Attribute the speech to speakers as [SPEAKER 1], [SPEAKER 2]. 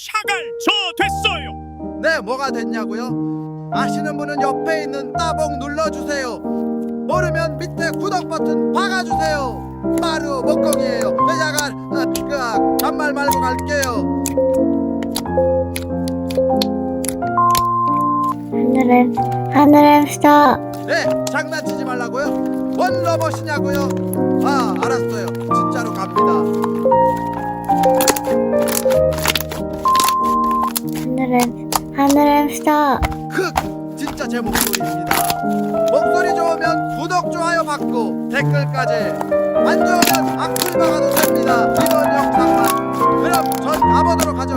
[SPEAKER 1] 샤갈 저 됐어요.
[SPEAKER 2] 네, 뭐가 됐냐고요? 아시는 분은 옆에 있는 따봉 눌러주세요. 모르면 밑에 구독 버튼 박아주세요. 바로 목공이에요. 야간 잔말 말고 갈게요.
[SPEAKER 3] 하늘을 써.
[SPEAKER 2] 네, 장난치지 말라고요? 뭔 로봇이냐고요? 아, 알았어요. 진짜로 갑니다.
[SPEAKER 3] 하늘을 써.
[SPEAKER 2] 진짜 제 목소리입니다. 목소리 좋으면 구독, 좋아요 받고 댓글까지, 안 좋으면 악플 박아도 됩니다. 이번 영상만. 그럼 전 가보도록 하죠.